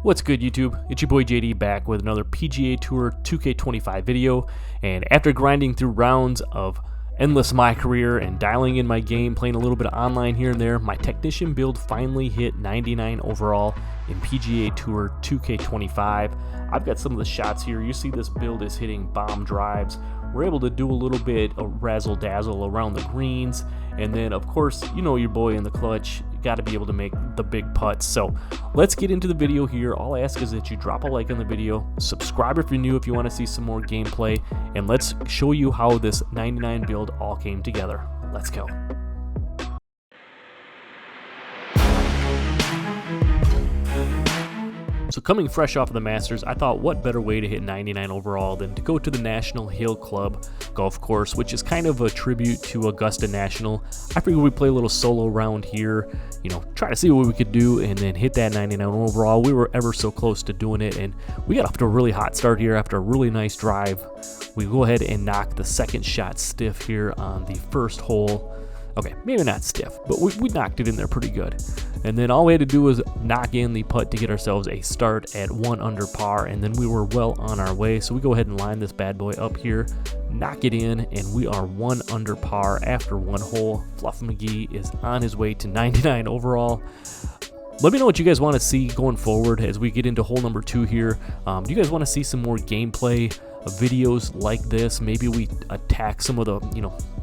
What's good, YouTube? It's your boy JD back with another PGA Tour 2K25 video, and after grinding through rounds of endless my career and dialing in my game, playing a little bit of online here and there, my technician build finally hit 99 overall in PGA Tour 2K25. I've got some of the shots here. You see this build is hitting bomb drives. We're able to do a little bit of razzle-dazzle around the greens, and then of course, you know your boy in the clutch, got to be able to make the big putts. So let's get into the video here. All I ask is that you drop a like on the video, subscribe if you're new if you want to see some more gameplay, and let's show you how this 99 build all came together. Let's go. So coming fresh off of the Masters, I thought what better way to hit 99 overall than to go to the National Hill Club golf course, which is kind of a tribute to Augusta National. I figured we'd play a little solo round here, you know, try to see what we could do and then hit that 99 overall. We were ever so close to doing it, and we got off to a really hot start here after a really nice drive. We go ahead and knock the second shot stiff here on the first hole. Okay, maybe not stiff, but we knocked it in there pretty good. And then all we had to do was knock in the putt to get ourselves a start at 1 under par, and then we were well on our way. So we go ahead and line this bad boy up here, knock it in, and we are 1 under par after one hole. Fluff McGee is on his way to 99 overall. Let me know what you guys want to see going forward as we get into hole number 2 here. Do you guys want to see some more gameplay videos like this? Maybe we attack some of the,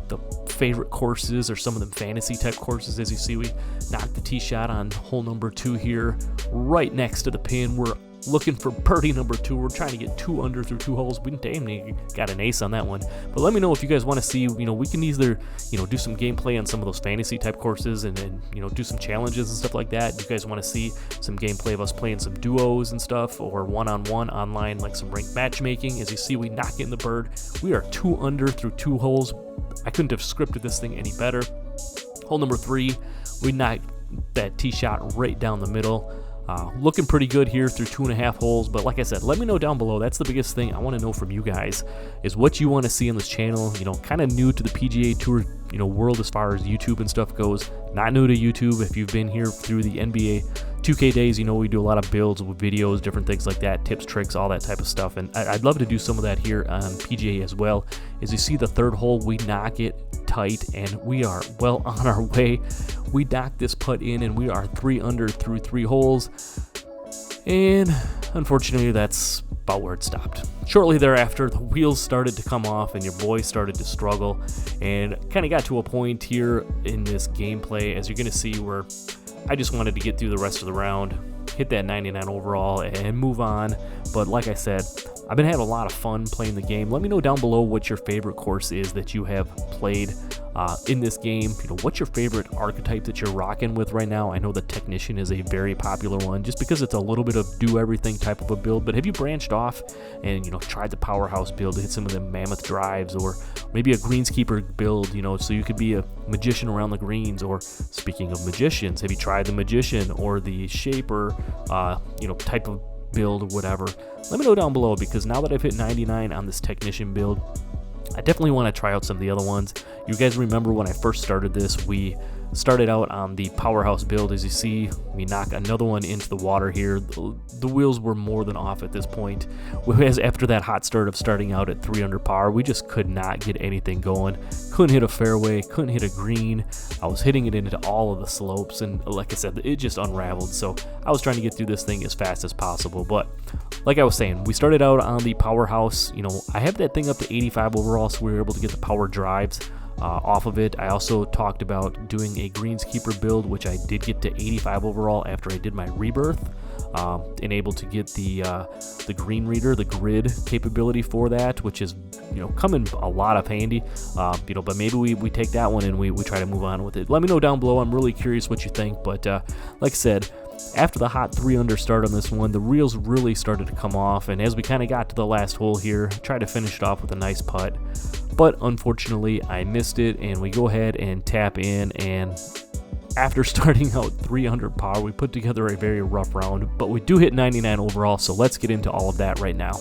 the favorite courses or some of them fantasy type courses. As you see, we knocked the tee shot on hole number 2 here, right next to the pin. We're looking for birdie number 2. We're trying to get 2 under through 2 holes. We damn near got an ace on that one. But let me know if you guys want to see, we can either, do some gameplay on some of those fantasy type courses and do some challenges and stuff like that. You guys want to see some gameplay of us playing some duos and stuff, or one-on-one online, like some ranked matchmaking. As you see, we knock in the bird. We are 2 under through 2 holes. I couldn't have scripted this thing any better. Hole number 3, we knocked that tee shot right down the middle. Looking pretty good here through 2.5 holes, but like I said, let me know down below. That's the biggest thing I want to know from you guys, is what you want to see on this channel. Kind of new to the PGA Tour world as far as YouTube and stuff goes. Not new to YouTube. If you've been here through the NBA 2K days, we do a lot of builds with videos, different things like that, tips, tricks, all that type of stuff, and I'd love to do some of that here on PGA as well. As you see, the 3rd hole, we knock it tight, and we are well on our way. We knock this putt in, and we are 3 under through 3 holes, and unfortunately, that's about where it stopped. Shortly thereafter, the wheels started to come off, and your boy started to struggle, and kind of got to a point here in this gameplay, as you're going to see, where I just wanted to get through the rest of the round, hit that 99 overall, and move on. But like I said, I've been having a lot of fun playing the game. Let me know down below what your favorite course is that you have played in this game. What's your favorite archetype that you're rocking with right now? I know the Technician is a very popular one, just because it's a little bit of do everything type of a build. But have you branched off and tried the Powerhouse build to hit some of the mammoth drives, or maybe a greenskeeper build, so you could be a magician around the greens? Or speaking of magicians, have you tried the Magician or the Shaper type of build or whatever? Let me know down below, because now that I've hit 99 on this Technician build, I definitely want to try out some of the other ones. You guys remember when I first started this, we started out on the Powerhouse build. As you see, we knock another one into the water here. The wheels were more than off at this point. Whereas after that hot start of starting out at 3 under par, we just could not get anything going. Couldn't hit a fairway, couldn't hit a green. I was hitting it into all of the slopes, and like I said, it just unraveled. So I was trying to get through this thing as fast as possible. But like I was saying, we started out on the Powerhouse. I have that thing up to 85 overall, so we were able to get the power drives off of it. I also talked about doing a greenskeeper build, which I did get to 85 overall after I did my rebirth, and able to get the green reader, the grid capability for that, which is come in a lot of handy. But maybe we take that one and we try to move on with it. Let me know down below. I'm really curious what you think. But like I said, after the hot 3 under start on this one, the reels really started to come off, and as we kind of got to the last hole here, tried to finish it off with a nice putt, but unfortunately I missed it, and we go ahead and tap in, and after starting out 3 under par, we put together a very rough round, but we do hit 99 overall, so let's get into all of that right now.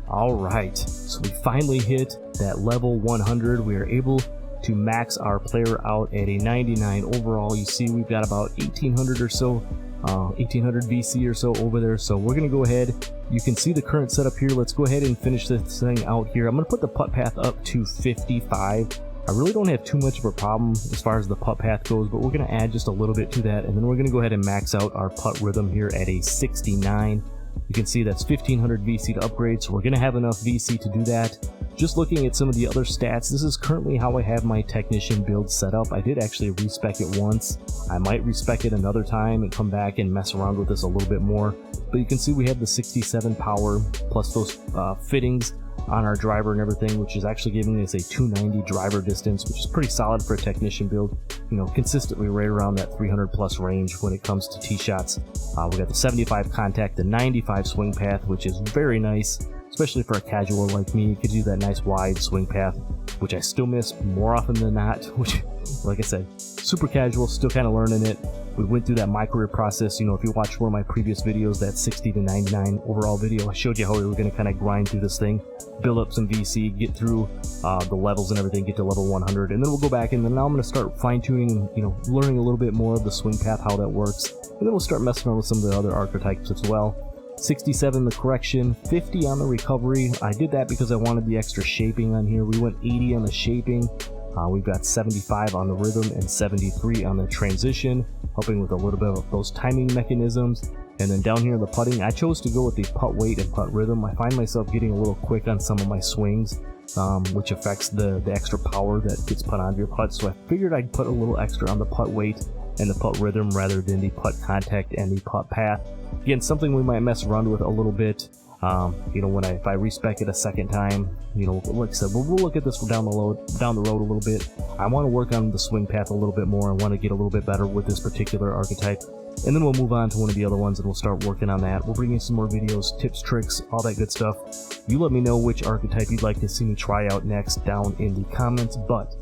Alright, so we finally hit that level 100. We are able to max our player out at a 99 overall. You see we've got about 1,800 or so 1800 VC or so over there. So we're going to go ahead. You can see the current setup here. Let's go ahead and finish this thing out here. I'm going to put the putt path up to 55. I really don't have too much of a problem as far as the putt path goes, but we're going to add just a little bit to that, and then we're going to go ahead and max out our putt rhythm here at a 69. You can see that's 1500 VC to upgrade, so we're going to have enough VC to do that. Just looking at some of the other stats, this is currently how I have my technician build set up. I did actually respec it once. I might respec it another time and come back and mess around with this a little bit more. But you can see we have the 67 power plus those fittings on our driver and everything, which is actually giving us a 290 driver distance, which is pretty solid for a technician build. You know, consistently right around that 300 plus range when it comes to tee shots. We got the 75 contact, the 95 swing path, which is very nice, especially for a casual like me. It gives you that nice wide swing path, which I still miss more often than not, which, like I said, super casual, still kind of learning it. We went through that MyPLAYER process. You know, if you watched one of my previous videos, that 60 to 99 overall video, I showed you how we were going to kind of grind through this thing, build up some VC, get through the levels and everything, get to level 100, and then we'll go back and then now I'm going to start fine-tuning and, you know, learning a little bit more of the swing path, how that works, and then we'll start messing around with some of the other archetypes as well. 67 the correction, 50 on the recovery. I did that because I wanted the extra shaping on here. We went 80 on the shaping. We've got 75 on the rhythm and 73 on the transition, helping with a little bit of those timing mechanisms. And then down here in the putting, I chose to go with the putt weight and putt rhythm. I find myself getting a little quick on some of my swings, which affects the extra power that gets put onto your putt. So I figured I'd put a little extra on the putt weight and the putt rhythm rather than the putt contact and the putt path. Again, something we might mess around with a little bit. You know, if I respec it a second time, you know, like I said, we'll look at this down the road a little bit. I want to work on the swing path a little bit more. I want to get a little bit better with this particular archetype, and then we'll move on to one of the other ones and we'll start working on that. We'll bring you some more videos, tips, tricks, all that good stuff. You let me know which archetype you'd like to see me try out next down in the comments, but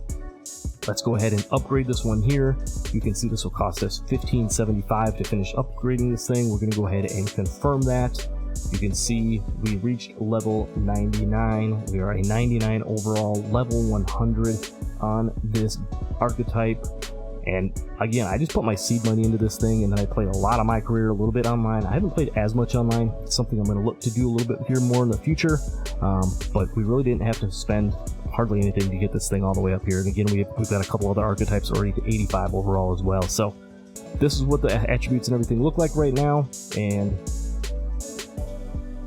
let's go ahead and upgrade this one here. You can see this will cost us $15.75 to finish upgrading this thing. We're going to go ahead and confirm that. You can see we reached level 99. We are a 99 overall, level 100 on this archetype. And again, I just put my seed money into this thing, and then I played a lot of my career, a little bit online. I haven't played as much online. It's something I'm going to look to do a little bit here more in the future. But we really didn't have to spend hardly anything to get this thing all the way up here. And again, we've got a couple other archetypes already to 85 overall as well. So this is what the attributes and everything look like right now. And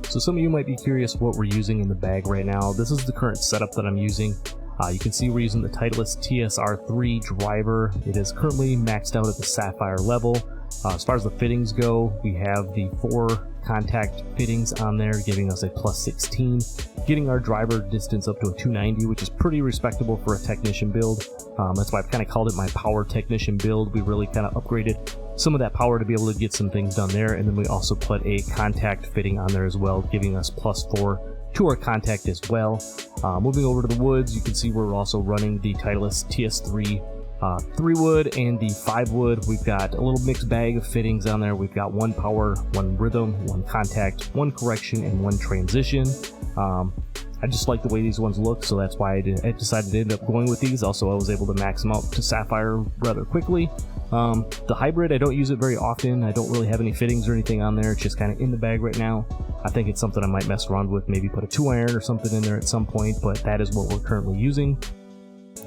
so some of you might be curious what we're using in the bag right now. This is the current setup that I'm using. You can see we're using the Titleist TSR3 driver. It is currently maxed out at the Sapphire level. As far as the fittings go, we have the 4 contact fittings on there, giving us a plus 16, getting our driver distance up to a 290, which is pretty respectable for a technician build. That's why I've kind of called it my power technician build. We really kind of upgraded some of that power to be able to get some things done there, and then we also put a contact fitting on there as well, giving us plus 4 to our contact as well. Moving over to the woods, you can see we're also running the Titleist TS3 3 wood and the 5 wood. We've got a little mixed bag of fittings on there. We've got 1 power, 1 rhythm, 1 contact, 1 correction, and 1 transition. I just like the way these ones look, so that's why I decided to end up going with these. Also, I was able to max them out to Sapphire rather quickly. The hybrid, I don't use it very often. I don't really have any fittings or anything on there. It's just kind of in the bag right now. I think it's something I might mess around with, maybe put a 2-iron or something in there at some point, but that is what we're currently using.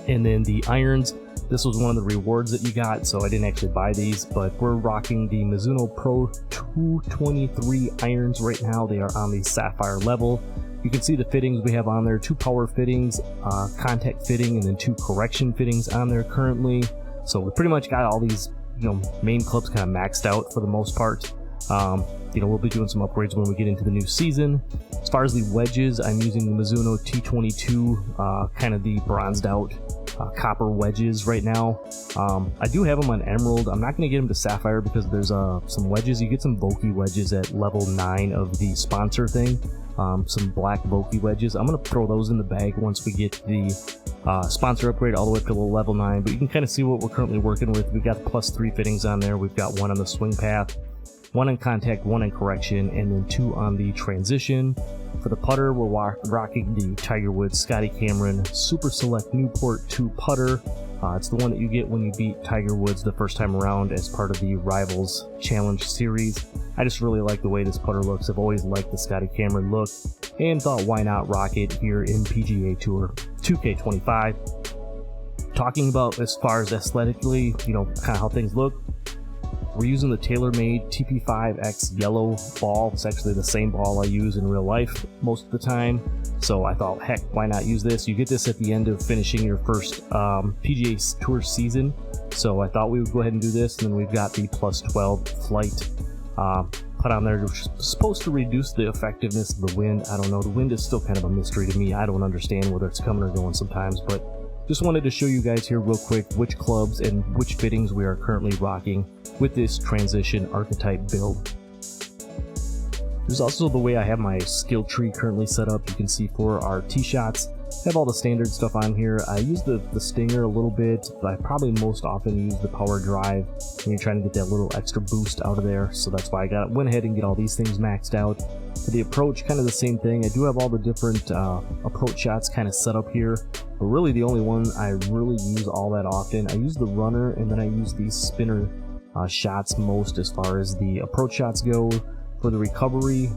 And then the irons, this was one of the rewards that you got, so I didn't actually buy these, but we're rocking the Mizuno Pro 223 irons right now. They are on the Sapphire level. You can see the fittings we have on there, 2 power fittings, contact fitting, and then 2 correction fittings on there currently. So we pretty much got all these, you know, main clubs kind of maxed out for the most part. You know, we'll be doing some upgrades when we get into the new season. As far as the wedges, I'm using the Mizuno T22, kind of the bronzed out copper wedges right now. I do have them on Emerald. I'm not going to get them to Sapphire because there's some wedges. You get some Vokey wedges at level 9 of the sponsor thing. Some black Vokey wedges. I'm going to throw those in the bag once we get the sponsor upgrade all the way up to level 9, but you can kind of see what we're currently working with. We've got the plus 3 fittings on there. We've got 1 on the swing path, 1 in contact, 1 in correction, and then 2 on the transition. For the putter, we're rocking the Tiger Woods Scotty Cameron Super Select Newport 2 putter. It's the one that you get when you beat Tiger Woods the first time around as part of the Rivals Challenge series. I just really like the way this putter looks. I've always liked the Scotty Cameron look and thought why not rock it here in PGA Tour 2K25. Talking about as far as aesthetically, kind of how things look, we're using the TaylorMade TP5X yellow ball. It's actually the same ball I use in real life most of the time. So I thought, heck, why not use this? You get this at the end of finishing your first PGA Tour season. So I thought we would go ahead and do this. And then we've got the plus 12 flight put on there, which is supposed to reduce the effectiveness of the wind. I don't know. The wind is still kind of a mystery to me. I don't understand whether it's coming or going sometimes, but just wanted to show you guys here real quick which clubs and which fittings we are currently rocking with this transition Archetype build. There's also the way I have my skill tree currently set up. You can see for our tee shots, I have all the standard stuff on here. I use the stinger a little bit, but I probably most often use the power drive when you're trying to get that little extra boost out of there. So that's why I went ahead and get all these things maxed out. For the approach, kind of the same thing. I do have all the different approach shots kind of set up here, but really the only one I really use all that often, I use the runner, and then I use these spinner shots most as far as the approach shots go. For the recovery,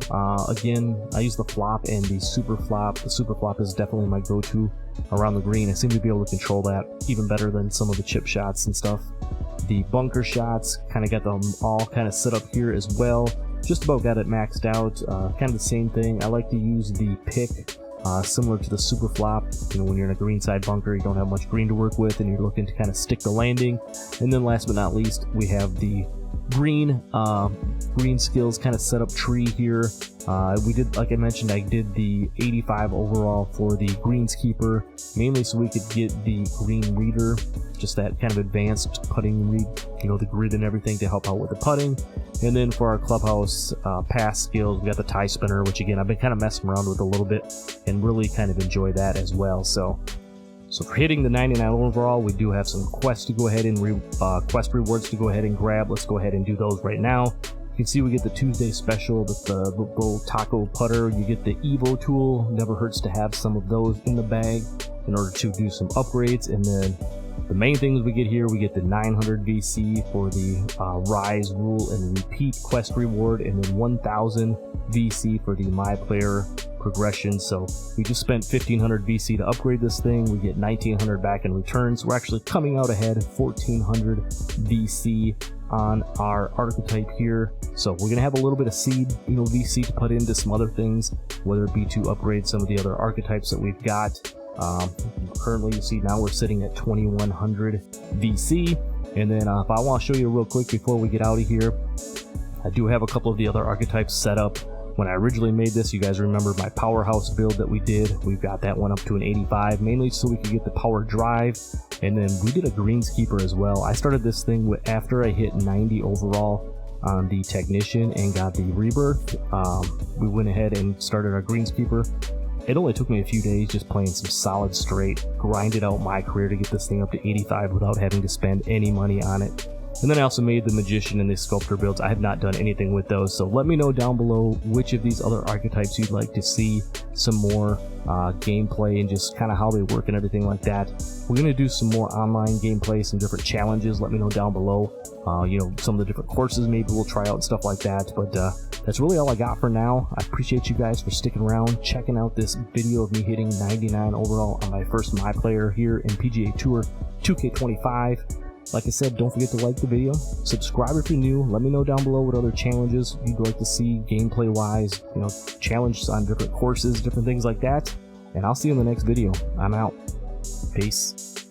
again, I use the flop and the super flop. The super flop is definitely my go-to around the green. I seem to be able to control that even better than some of the chip shots and stuff. The bunker shots, kind of got them all kind of set up here as well. Just about got it maxed out. Kind of the same thing. I like to use the pick, similar to the super flop. When you're in a greenside bunker, you don't have much green to work with and you're looking to kind of stick the landing. And then last but not least, we have the green skills kind of setup tree here. We did, like I mentioned, I did the 85 overall for the greenskeeper, mainly so we could get the green reader, just that kind of advanced putting read, the grid and everything to help out with the putting. And then for our clubhouse pass skills, we got the tie spinner, which again I've been kind of messing around with a little bit and really kind of enjoy that as well. So for hitting the 99 overall, we do have some quests to go ahead and quest rewards to go ahead and grab. Let's go ahead and do those right now. You can see we get the Tuesday special with the little taco putter. You get the Evo tool. Never hurts to have some of those in the bag in order to do some upgrades. And then the main things we get here, we get the 900 VC for the Rise, Rule, and Repeat quest reward, and then 1000 VC for the MyPLAYER progression. So we just spent 1500 VC to upgrade this thing. We get 1900 back in returns. We're actually coming out ahead, 1400 VC on our Archetype here. So we're gonna have a little bit of seed, VC to put into some other things, whether it be to upgrade some of the other archetypes that we've got. Currently, you see now we're sitting at 2100 VC. And then if I want to show you real quick before we get out of here, I do have a couple of the other archetypes set up. When I originally made this, you guys remember my powerhouse build that we did. We've got that one up to an 85, mainly so we could get the power drive. And then we did a greenskeeper as well. I started this thing after I hit 90 overall on the technician and got the rebirth. We went ahead and started our greenskeeper. It only took me a few days just playing some solid straight, grinded out my career to get this thing up to 85 without having to spend any money on it. And then I also made the Magician and the Sculptor builds. I have not done anything with those, so let me know down below which of these other archetypes you'd like to see some more gameplay and just kind of how they work and everything like that. We're going to do some more online gameplay, some different challenges. Let me know down below, some of the different courses maybe we'll try out and stuff like that. But that's really all I got for now. I appreciate you guys for sticking around, checking out this video of me hitting 99 overall on my first MyPLAYER here in PGA Tour 2K25. Like I said, don't forget to like the video, subscribe if you're new, let me know down below what other challenges you'd like to see gameplay wise, challenges on different courses, different things like that, and I'll see you in the next video. I'm out. Peace.